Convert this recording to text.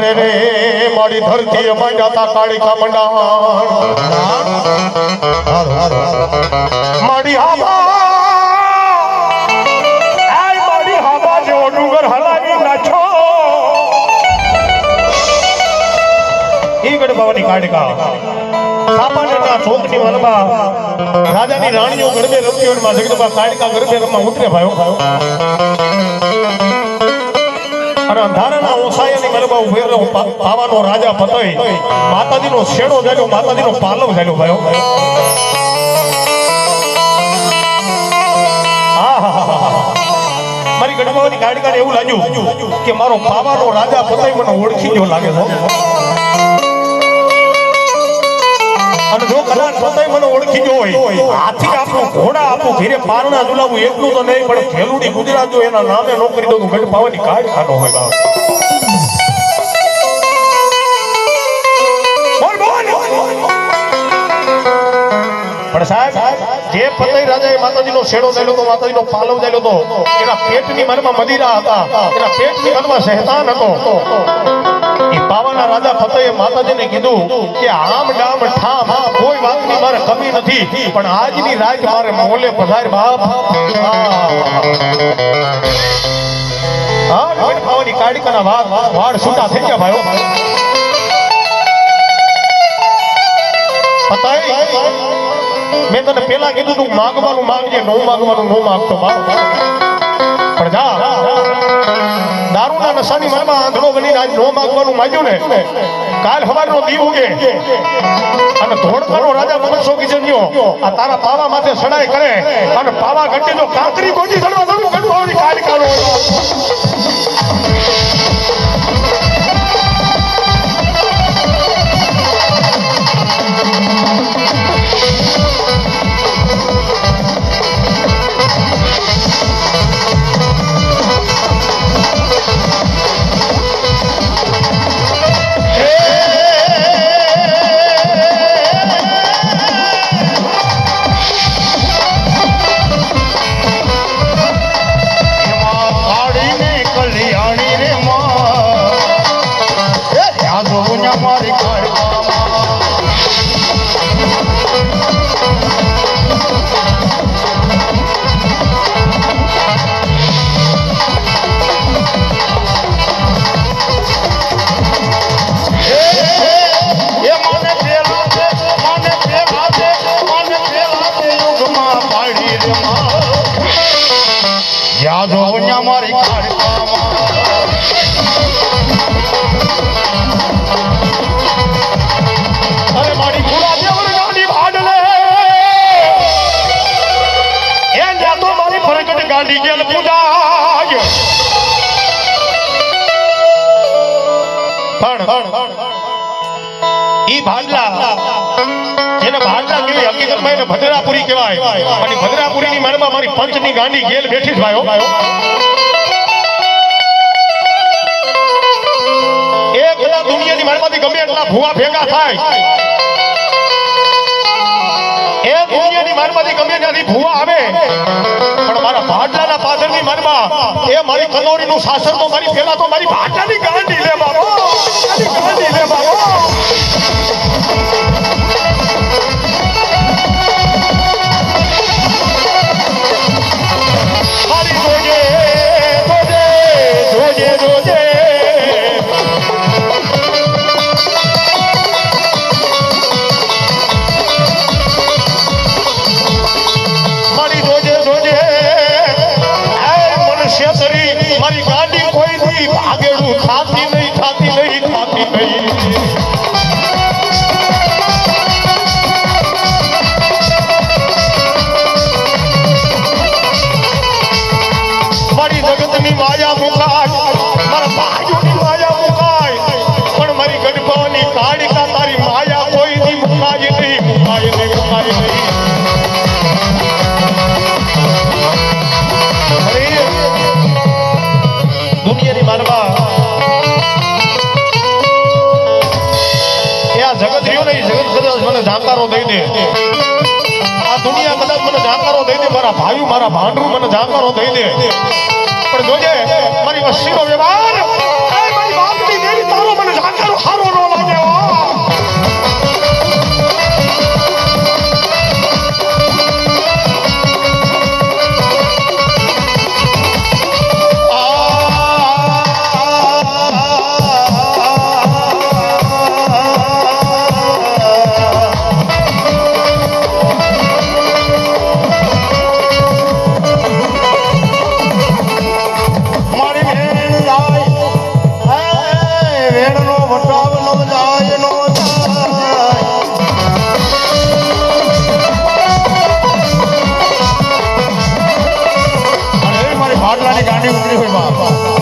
અરે રે મારી ધરતી માંડ્યા કાળિકા મંડાણ મારી હાબા આય મારી હાબા જેવો ડુંગર હલાવી નાખો ઈ ગઢબાવાની કાળિકા સામાન્યના ચોકની વનમાં રાજાની રાણીઓ ગરબે રમતી હોય માં જગદંબા કાળિકા ગરબે રમવા ઉતરે ભાઈઓ અને અંધારાના ઓસાયાની મરબા ઉભેલો પાવાનો રાજા પતઈ માતાજીનો શેડો જાલ્યો માતાજીનો પાલવ જાલ્યો ભાઈઓ મારી ગઢબાવાની કાળિકાને એવું લાગ્યું કે મારો પાવાનો રાજા પતઈ મને ઓળખી ગયો લાગે છે અને જો કદાચ પતઈ મને ઓળખી ગયો હોય આથી આપણું ઘોડા આપું ઘરે પારણા ઝુલાવું એટલું તો નહીં પણ ખેલુડી ગુજરાત જો એના નામે નોકરી દઉં ગઢબાવાની કાળિકાનો હોય પણ સાહેબ જે પતઈ રાજાએ માતાજીનો શેડો ચાલ્યો તો માતાજીનો પાલવ ચાલ્યો તો એના પેટની મનમાં મદિરા હતા એના પેટની મનમાં શહેતાન હતો એ પાવાના રાજા પતઈએ માતાજીને કીધું કે આમ ડામ ઠામ કોઈ વાતની મારે કમી નથી પણ આજની રાત મારે મોલે પધાર બાપ હા ગઢબાવાની કાળિકાના વાળ છૂટા થઈ ગયા ભાઈઓ પતઈ મેં તને પેલા કીધું તું માંગવાનું માંગજે નો માંગવાનું નો માંગતો પણ જા દારૂના નશાની મનમાં આંધળો બનીને આજ નો માંગવાનું માંગ્યું ને કાલ હવારનો દી ઉગે અને ધોળકાનો રાજા મનસો કિજન્યો આ તારા પાવા માથે સડાઈ કરે અને પાવા ગઢી જો કાંકરી ગોટી ચડવા દઉં ગઢબાવાની કાળિકાનો ભદ્રાપુરી કહેવાય અને ભદ્રાપુરીની મારમાં મારી પંચની ગાંડી ગેલ બેઠી જ ભાઈઓ એક કલા દુનિયાની મારમાંથી ગમે એટલા ભૂવા ભેગા થાય એ દુનિયાની મારમાંથી ગમે ત્યાંથી ભૂવા આવે પણ મારા ભાડલાના પાદરની મારમાં એ મારી કનોરીનું શાસન તો મારી પેલા તો મારી ભાડલાની ગાંડી લે બાબો ગાંડી લે બાબો જાકારો દઈ દે આ દુનિયા કદાચ મને જાકારો દઈ દે મારા ભાઈઓ મારા ભાંડરું મને જાકારો દઈ દે પણ જોજે મારી વસ્તીનો વ્યવહાર મારી બાપની દેવી તારો મને મારું હારું ન લાગે હો. ગાંડી ઉતરી હોય બાપ